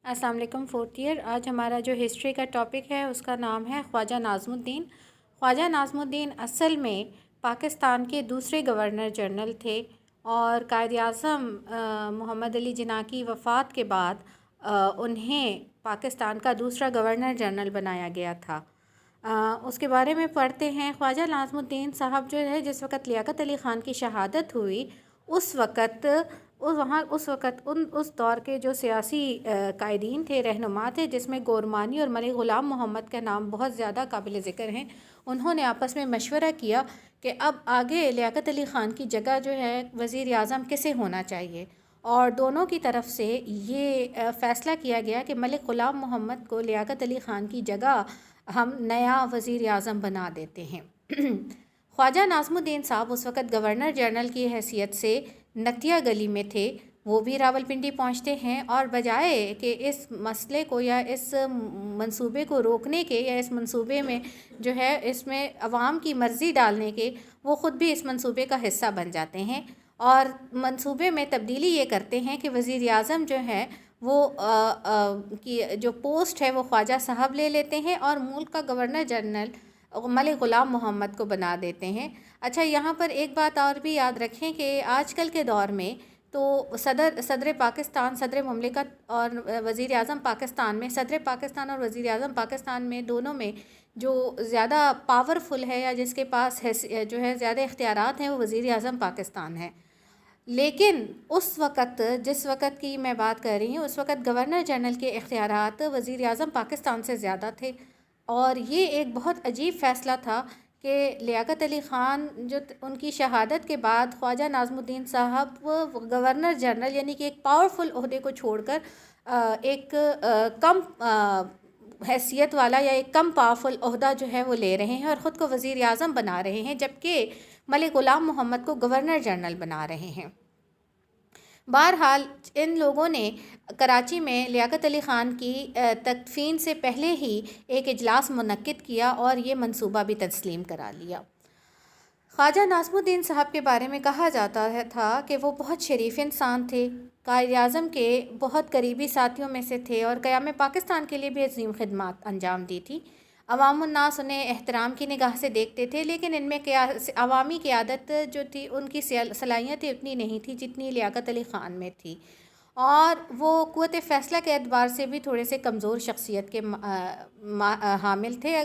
السلام علیکم fourth year. آج ہمارا جو ہسٹری کا ٹاپک ہے اس کا نام ہے خواجہ ناظم الدین۔ خواجہ ناظم الدین اصل میں پاکستان کے دوسرے گورنر جنرل تھے اور قائد اعظم محمد علی جناح کی وفات کے بعد انہیں پاکستان کا دوسرا گورنر جنرل بنایا گیا تھا۔ اس کے بارے میں پڑھتے ہیں۔ خواجہ ناظم الدین صاحب جو ہے جس وقت لیاقت علی خان کی شہادت ہوئی اس وقت اس دور کے جو سیاسی قائدین تھے، رہنما تھے، جس میں گورمانی اور ملک غلام محمد کا نام بہت زیادہ قابل ذکر ہیں، انہوں نے آپس میں مشورہ کیا کہ اب آگے لیاقت علی خان کی جگہ جو ہے وزیر اعظم کسے ہونا چاہیے، اور دونوں کی طرف سے یہ فیصلہ کیا گیا کہ ملک غلام محمد کو لیاقت علی خان کی جگہ ہم نیا وزیر اعظم بنا دیتے ہیں۔ خواجہ ناظم الدین صاحب اس وقت گورنر جنرل کی حیثیت سے نتیا گلی میں تھے، وہ بھی راولپنڈی پہنچتے ہیں، اور بجائے کہ اس مسئلے کو یا اس منصوبے کو روکنے کے یا اس منصوبے میں جو ہے اس میں عوام کی مرضی ڈالنے کے، وہ خود بھی اس منصوبے کا حصہ بن جاتے ہیں اور منصوبے میں تبدیلی یہ کرتے ہیں کہ وزیر اعظم جو ہے وہ کی جو پوسٹ ہے وہ خواجہ صاحب لے لیتے ہیں اور ملک کا گورنر جنرل ملک غلام محمد کو بنا دیتے ہیں۔ اچھا، یہاں پر ایک بات اور بھی یاد رکھیں کہ آج کل کے دور میں تو صدر پاکستان، صدر مملکت اور وزیر اعظم پاکستان میں، صدر پاکستان اور وزیر اعظم پاکستان میں دونوں میں جو زیادہ پاورفل ہے یا جس کے پاس جو ہے زیادہ اختیارات ہیں وہ وزیر اعظم پاکستان ہے۔ لیکن اس وقت جس وقت کی میں بات کر رہی ہوں اس وقت گورنر جنرل کے اختیارات وزیر اعظم پاکستان سے زیادہ تھے، اور یہ ایک بہت عجیب فیصلہ تھا کہ لیاقت علی خان جو ان کی شہادت کے بعد خواجہ ناظم الدین صاحب گورنر جنرل یعنی کہ ایک پاورفل عہدے کو چھوڑ کر ایک کم حیثیت والا یا ایک کم پاورفل عہدہ جو ہے وہ لے رہے ہیں اور خود کو وزیر اعظم بنا رہے ہیں، جبکہ ملک غلام محمد کو گورنر جنرل بنا رہے ہیں۔ بہرحال ان لوگوں نے کراچی میں لیاقت علی خان کی تدفین سے پہلے ہی ایک اجلاس منعقد کیا اور یہ منصوبہ بھی تسلیم کرا لیا۔ خواجہ ناظم الدین صاحب کے بارے میں کہا جاتا تھا کہ وہ بہت شریف انسان تھے، قائد اعظم کے بہت قریبی ساتھیوں میں سے تھے اور قیام پاکستان کے لیے بھی عظیم خدمات انجام دی تھی۔ عوام الناس انہیں احترام کی نگاہ سے دیکھتے تھے، لیکن ان میں عوامی قیادت جو تھی ان کی صلاحیتیں اتنی نہیں تھی جتنی لیاقت علی خان میں تھی، اور وہ قوت فیصلہ کے اعتبار سے بھی تھوڑے سے کمزور شخصیت کے حامل تھے۔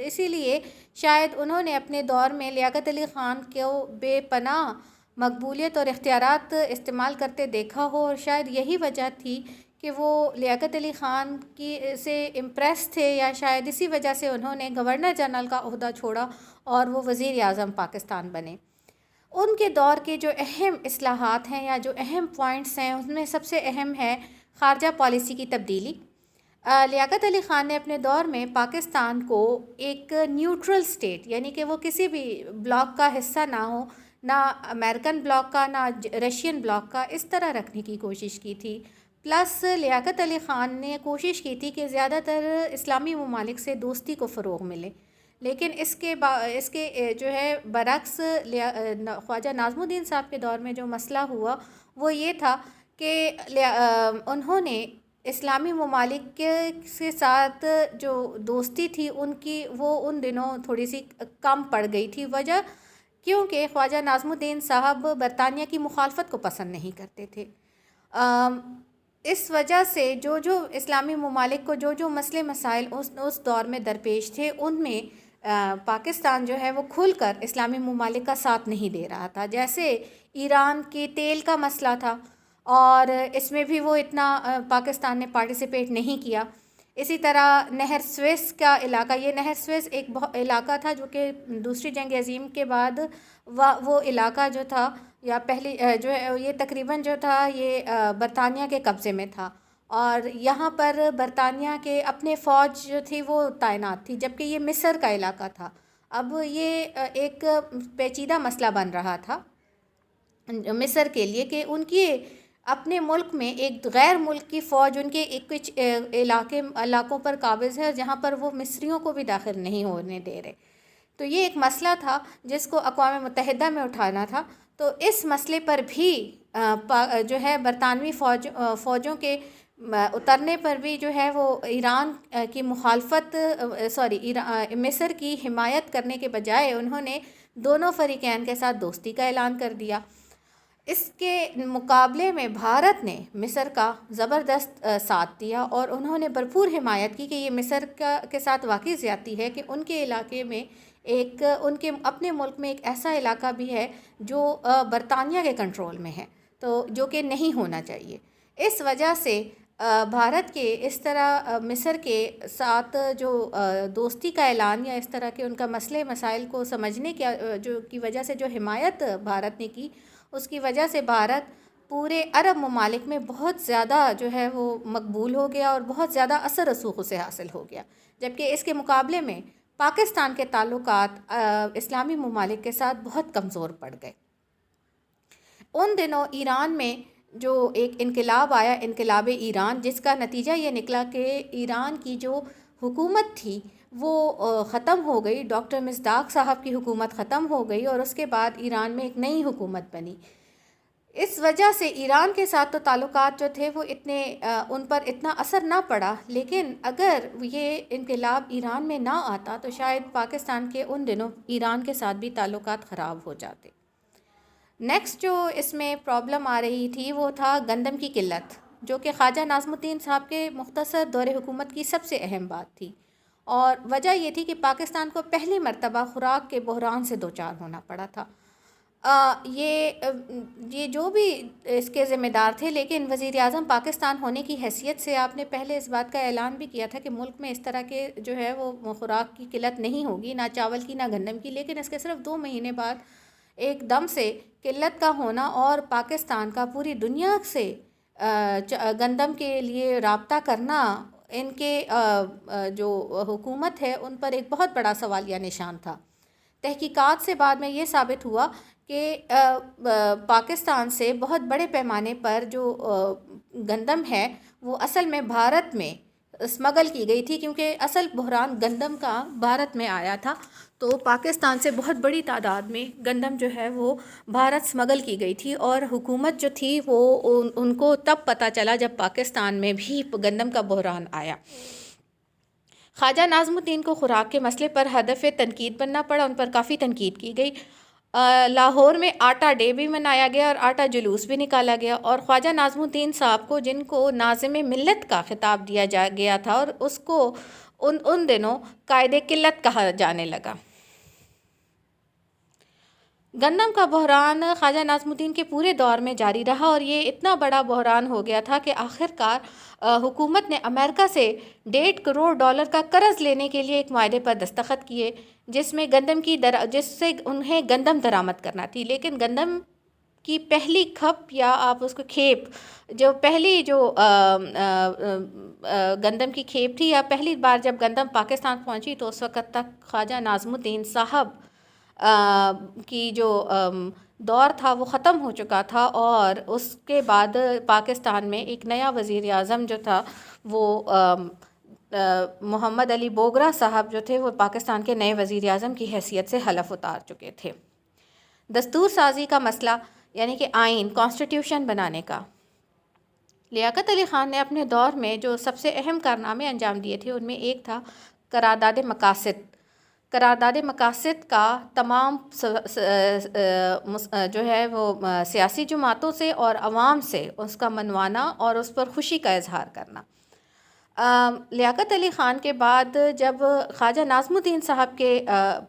اسی لیے شاید انہوں نے اپنے دور میں لیاقت علی خان کو بے پناہ مقبولیت اور اختیارات استعمال کرتے دیکھا ہو، اور شاید یہی وجہ تھی کہ وہ لیاقت علی خان کی سے امپریس تھے، یا شاید اسی وجہ سے انہوں نے گورنر جنرل کا عہدہ چھوڑا اور وہ وزیر اعظم پاکستان بنے۔ ان کے دور کے جو اہم اصلاحات ہیں یا جو اہم پوائنٹس ہیں ان میں سب سے اہم ہے خارجہ پالیسی کی تبدیلی۔ لیاقت علی خان نے اپنے دور میں پاکستان کو ایک نیوٹرل سٹیٹ یعنی کہ وہ کسی بھی بلاک کا حصہ نہ ہو، نہ امریکن بلاک کا نہ رشین بلاک کا، اس طرح رکھنے کی کوشش کی تھی۔ پلس لیاقت علی خان نے کوشش کی تھی کہ زیادہ تر اسلامی ممالک سے دوستی کو فروغ ملے، لیکن اس کے جو ہے برعکس خواجہ ناظم الدین صاحب کے دور میں جو مسئلہ ہوا وہ یہ تھا کہ انہوں نے اسلامی ممالک کے ساتھ جو دوستی تھی ان کی وہ ان دنوں تھوڑی سی کم پڑ گئی تھی، وجہ کیونکہ خواجہ ناظم الدین صاحب برطانیہ کی مخالفت کو پسند نہیں کرتے تھے۔ اس وجہ سے جو اسلامی ممالک کو جو مسئلے مسائل اس دور میں درپیش تھے ان میں پاکستان جو ہے وہ کھل کر اسلامی ممالک کا ساتھ نہیں دے رہا تھا۔ جیسے ایران کے تیل کا مسئلہ تھا اور اس میں بھی وہ اتنا پاکستان نے پارٹیسپیٹ نہیں کیا۔ اسی طرح نہر سویس کا علاقہ، یہ نہر سویس ایک علاقہ تھا جو کہ دوسری جنگ عظیم کے بعد وہ علاقہ جو تھا یا پہلی جو ہے یہ تقریباً جو تھا یہ برطانیہ کے قبضے میں تھا، اور یہاں پر برطانیہ کے اپنے فوج جو تھی وہ تعینات تھی، جبکہ یہ مصر کا علاقہ تھا۔ اب یہ ایک پیچیدہ مسئلہ بن رہا تھا مصر کے لیے کہ ان کی اپنے ملک میں ایک غیر ملک کی فوج ان کے کچھ علاقوں پر قابض ہے جہاں پر وہ مصریوں کو بھی داخل نہیں ہونے دے رہے۔ تو یہ ایک مسئلہ تھا جس کو اقوام متحدہ میں اٹھانا تھا، تو اس مسئلے پر بھی جو ہے برطانوی فوجوں کے اترنے پر بھی جو ہے وہ ایران کی مخالفت مصر کی حمایت کرنے کے بجائے انہوں نے دونوں فریقین کے ساتھ دوستی کا اعلان کر دیا۔ اس کے مقابلے میں بھارت نے مصر کا زبردست ساتھ دیا اور انہوں نے بھرپور حمایت کی کہ یہ مصر کے ساتھ واقعی زیادتی ہے کہ ان کے علاقے میں ان کے اپنے ملک میں ایک ایسا علاقہ بھی ہے جو برطانیہ کے کنٹرول میں ہے، تو جو کہ نہیں ہونا چاہیے۔ اس وجہ سے بھارت کے اس طرح مصر کے ساتھ جو دوستی کا اعلان یا اس طرح کے ان کا مسئلے مسائل کو سمجھنے کی وجہ سے جو حمایت بھارت نے کی، اس کی وجہ سے بھارت پورے عرب ممالک میں بہت زیادہ جو ہے وہ مقبول ہو گیا اور بہت زیادہ اثر رسوخ اسے حاصل ہو گیا، جبکہ اس کے مقابلے میں پاکستان کے تعلقات اسلامی ممالک کے ساتھ بہت کمزور پڑ گئے۔ ان دنوں ایران میں جو ایک انقلاب آیا، انقلاب ایران، جس کا نتیجہ یہ نکلا کہ ایران کی جو حکومت تھی وہ ختم ہو گئی، ڈاکٹر مصداق صاحب کی حکومت ختم ہو گئی اور اس کے بعد ایران میں ایک نئی حکومت بنی۔ اس وجہ سے ایران کے ساتھ تو تعلقات جو تھے وہ ان پر اتنا اثر نہ پڑا، لیکن اگر یہ انقلاب ایران میں نہ آتا تو شاید پاکستان کے ان دنوں ایران کے ساتھ بھی تعلقات خراب ہو جاتے۔ نیکسٹ جو اس میں پرابلم آ رہی تھی وہ تھا گندم کی قلت، جو کہ خواجہ ناظم الدین صاحب کے مختصر دور حکومت کی سب سے اہم بات تھی، اور وجہ یہ تھی کہ پاکستان کو پہلی مرتبہ خوراک کے بحران سے دوچار ہونا پڑا تھا۔ یہ جو بھی اس کے ذمہ دار تھے، لیکن وزیر اعظم پاکستان ہونے کی حیثیت سے آپ نے پہلے اس بات کا اعلان بھی کیا تھا کہ ملک میں اس طرح کے جو ہے وہ خوراک کی قلت نہیں ہوگی، نہ چاول کی نہ گندم کی، لیکن اس کے صرف 2 مہینے بعد ایک دم سے قلت کا ہونا اور پاکستان کا پوری دنیا سے گندم کے لیے رابطہ کرنا، ان کے جو حکومت ہے ان پر ایک بہت بڑا سوالیہ نشان تھا۔ تحقیقات سے بعد میں یہ ثابت ہوا کہ پاکستان سے بہت بڑے پیمانے پر جو گندم ہے وہ اصل میں بھارت میں اسمگل کی گئی تھی، کیونکہ اصل بحران گندم کا بھارت میں آیا تھا، تو پاکستان سے بہت بڑی تعداد میں گندم جو ہے وہ بھارت اسمگل کی گئی تھی، اور حکومت جو تھی وہ ان کو تب پتہ چلا جب پاکستان میں بھی گندم کا بحران آیا۔ خواجہ ناظم الدین کو خوراک کے مسئلے پر ہدف تنقید بننا پڑا، ان پر کافی تنقید کی گئی۔ لاہور میں آٹا ڈے بھی منایا گیا اور آٹا جلوس بھی نکالا گیا، اور خواجہ ناظم الدین صاحب کو، جن کو ناظم ملت کا خطاب دیا گیا تھا، اور اس کو ان دنوں قائد قلت کہا جانے لگا۔ گندم کا بحران خواجہ ناظم الدین کے پورے دور میں جاری رہا، اور یہ اتنا بڑا بحران ہو گیا تھا کہ آخر کار حکومت نے امریکہ سے $1.5 کروڑ کا قرض لینے کے لیے ایک معاہدے پر دستخط کیے، جس سے انہیں گندم درآمد کرنا تھی، لیکن گندم کی پہلی کھپ، یا آپ اس کو کھیپ، جو پہلی جو گندم کی کھیپ تھی، یا پہلی بار جب گندم پاکستان پہنچی، تو اس وقت تک خواجہ ناظم الدین صاحب کی جو دور تھا وہ ختم ہو چکا تھا، اور اس کے بعد پاکستان میں ایک نیا وزیر اعظم جو تھا وہ محمد علی بوگرا صاحب جو تھے، وہ پاکستان کے نئے وزیر اعظم کی حیثیت سے حلف اتار چکے تھے۔ دستور سازی کا مسئلہ، یعنی کہ آئین، کانسٹیٹیوشن بنانے کا، لیاقت علی خان نے اپنے دور میں جو سب سے اہم کارنامے انجام دیے تھے، ان میں ایک تھا قرارداد مقاصد۔ قرارداد مقاصد کا تمام جو ہے وہ سیاسی جماعتوں سے اور عوام سے اس کا منوانا اور اس پر خوشی کا اظہار کرنا۔ لیاقت علی خان کے بعد جب خواجہ ناظم الدین صاحب کے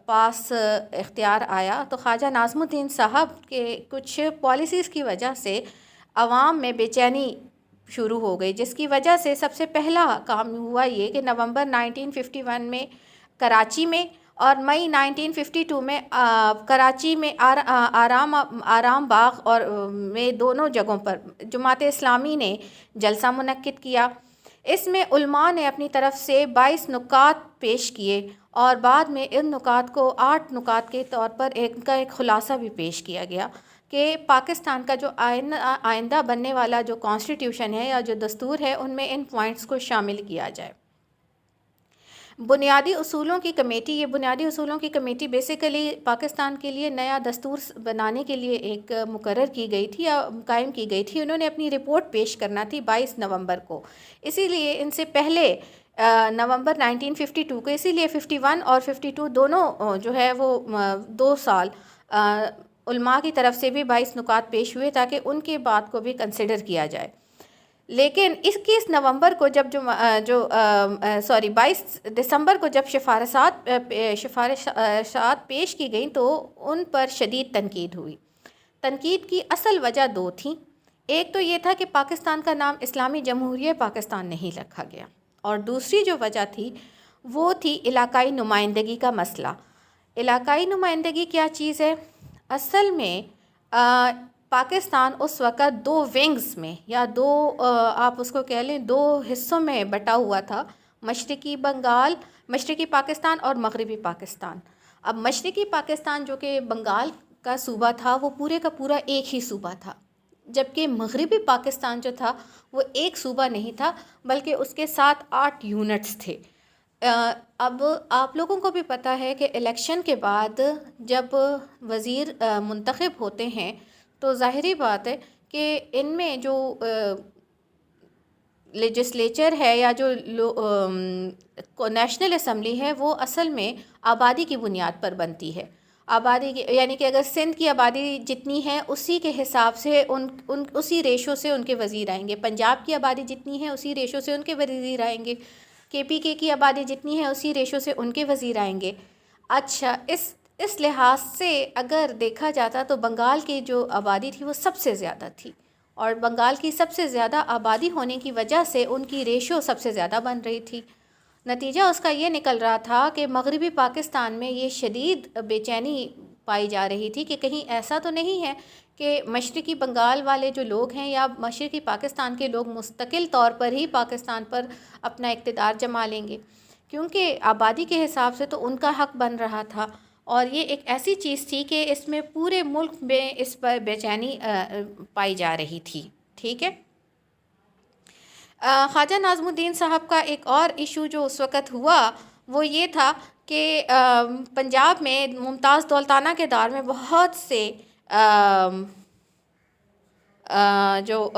پاس اختیار آیا، تو خواجہ ناظم الدین صاحب کے کچھ پالیسیز کی وجہ سے عوام میں بے چینی شروع ہو گئی، جس کی وجہ سے سب سے پہلا کام ہوا یہ کہ نومبر 1951 میں کراچی میں اور مئی 1952 میں کراچی میں آرام باغ اور میں دونوں جگہوں پر جماعت اسلامی نے جلسہ منعقد کیا۔ اس میں علماء نے اپنی طرف سے 22 نکات پیش کیے، اور بعد میں ان نکات کو 8 نکات کے طور پر ان کا ایک خلاصہ بھی پیش کیا گیا کہ پاکستان کا جو آئندہ بننے والا جو کانسٹیٹیوشن ہے یا جو دستور ہے، ان میں ان پوائنٹس کو شامل کیا جائے۔ بنیادی اصولوں کی کمیٹی، یہ بنیادی اصولوں کی کمیٹی بیسیکلی پاکستان کے لیے نیا دستور بنانے کے لیے ایک مقرر کی گئی تھی یا قائم کی گئی تھی. انہوں نے اپنی رپورٹ پیش کرنا تھی 22 نومبر کو. اسی لیے ان سے پہلے نومبر 1952 کو، اسی لیے 51 اور 52 دونوں جو ہے وہ 2 سال علماء کی طرف سے بھی 22 نکات پیش ہوئے تاکہ ان کے بات کو بھی کنسیڈر کیا جائے. لیکن 21 نومبر کو جب 22 دسمبر کو جب سفارشات پیش کی گئیں تو ان پر شدید تنقید ہوئی. تنقید کی اصل وجہ 2 تھیں. ایک تو یہ تھا کہ پاکستان کا نام اسلامی جمہوریہ پاکستان نہیں رکھا گیا، اور دوسری جو وجہ تھی وہ تھی علاقائی نمائندگی کا مسئلہ. علاقائی نمائندگی کیا چیز ہے؟ اصل میں پاکستان اس وقت 2 ونگز میں یا 2 آپ اس کو کہہ لیں 2 حصوں میں بٹا ہوا تھا، مشرقی پاکستان اور مغربی پاکستان. اب مشرقی پاکستان جو کہ بنگال کا صوبہ تھا وہ پورے کا پورا ایک ہی صوبہ تھا، جبکہ مغربی پاکستان جو تھا وہ ایک صوبہ نہیں تھا بلکہ اس کے 7-8 یونٹس تھے. اب آپ لوگوں کو بھی پتہ ہے کہ الیکشن کے بعد جب وزیر منتخب ہوتے ہیں تو ظاہری بات ہے کہ ان میں جو لیجسلیچر ہے یا جو نیشنل اسمبلی ہے وہ اصل میں آبادی کی بنیاد پر بنتی ہے. آبادی کی یعنی کہ اگر سندھ کی آبادی جتنی ہے اسی کے حساب سے اسی ریشو سے ان کے وزیر آئیں گے. پنجاب کی آبادی جتنی ہے اسی ریشو سے ان کے وزیر آئیں گے. KPK کی آبادی جتنی ہے اسی ریشو سے ان کے وزیر آئیں گے. اچھا، اس لحاظ سے اگر دیکھا جاتا تو بنگال کی جو آبادی تھی وہ سب سے زیادہ تھی، اور بنگال کی سب سے زیادہ آبادی ہونے کی وجہ سے ان کی ریشو سب سے زیادہ بن رہی تھی. نتیجہ اس کا یہ نکل رہا تھا کہ مغربی پاکستان میں یہ شدید بے چینی پائی جا رہی تھی کہ کہیں ایسا تو نہیں ہے کہ مشرقی بنگال والے جو لوگ ہیں یا مشرقی پاکستان کے لوگ مستقل طور پر ہی پاکستان پر اپنا اقتدار جما لیں گے، کیونکہ آبادی کے حساب سے تو ان کا حق بن رہا تھا. اور یہ ایک ایسی چیز تھی کہ اس میں پورے ملک میں اس پر بے چینی پائی جا رہی تھی. ٹھیک ہے. خواجہ ناظم الدین صاحب کا ایک اور ایشو جو اس وقت ہوا وہ یہ تھا کہ پنجاب میں ممتاز دولتانہ کے دور میں بہت سے جو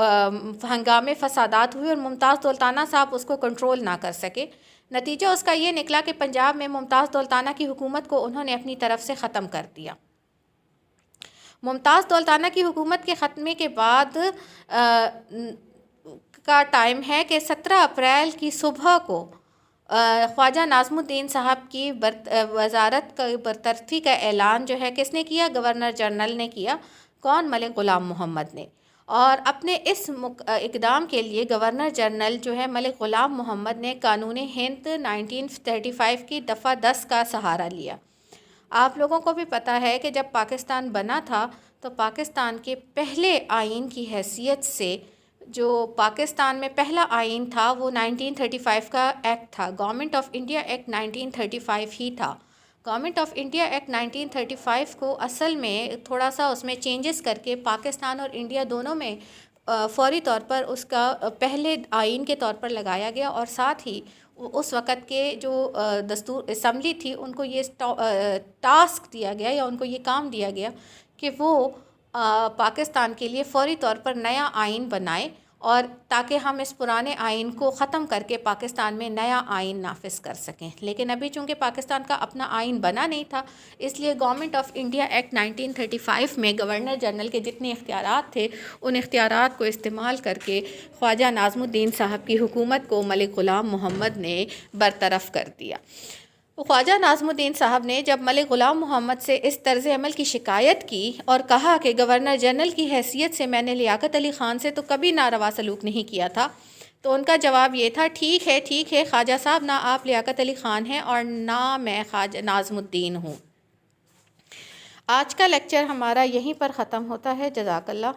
ہنگامے فسادات ہوئے اور ممتاز دولتانہ صاحب اس کو کنٹرول نہ کر سکے. نتیجہ اس کا یہ نکلا کہ پنجاب میں ممتاز دولتانہ کی حکومت کو انہوں نے اپنی طرف سے ختم کر دیا. ممتاز دولتانہ کی حکومت کے خاتمے کے بعد کا ٹائم ہے کہ 17 اپریل کی صبح کو خواجہ ناظم الدین صاحب کی وزارت کا برطرفی کا اعلان جو ہے کس نے کیا؟ گورنر جنرل نے کیا. کون؟ ملک غلام محمد نے. اور اپنے اس اقدام کے لیے گورنر جنرل جو ہے ملک غلام محمد نے قانون ہند 1935 کی دفعہ 10 کا سہارا لیا. آپ لوگوں کو بھی پتہ ہے کہ جب پاکستان بنا تھا تو پاکستان کے پہلے آئین کی حیثیت سے جو پاکستان میں پہلا آئین تھا وہ 1935 کا ایکٹ تھا. گورنمنٹ آف انڈیا ایکٹ 1935 ہی تھا. گورنمنٹ آف انڈیا ایکٹ 1935 کو اصل میں تھوڑا سا اس میں چینجز کر کے پاکستان اور انڈیا دونوں میں فوری طور پر اس کا پہلے آئین کے طور پر لگایا گیا، اور ساتھ ہی اس وقت کے جو دستور اسمبلی تھی ان کو یہ ٹاسک دیا گیا یا ان کو یہ کام دیا گیا کہ وہ پاکستان کے لیے فوری طور پر نیا آئین بنائے، اور تاکہ ہم اس پرانے آئین کو ختم کر کے پاکستان میں نیا آئین نافذ کر سکیں. لیکن ابھی چونکہ پاکستان کا اپنا آئین بنا نہیں تھا اس لیے گورنمنٹ آف انڈیا ایکٹ 1935 میں گورنر جنرل کے جتنے اختیارات تھے ان اختیارات کو استعمال کر کے خواجہ ناظم الدین صاحب کی حکومت کو ملک غلام محمد نے برطرف کر دیا. خواجہ ناظم الدین صاحب نے جب ملک غلام محمد سے اس طرز عمل کی شکایت کی اور کہا کہ گورنر جنرل کی حیثیت سے میں نے لیاقت علی خان سے تو کبھی ناروا سلوک نہیں کیا تھا، تو ان کا جواب یہ تھا ٹھیک ہے خواجہ صاحب، نہ آپ لیاقت علی خان ہیں اور نہ میں خواجہ ناظم الدین ہوں. آج کا لیکچر ہمارا یہیں پر ختم ہوتا ہے. جزاک اللہ.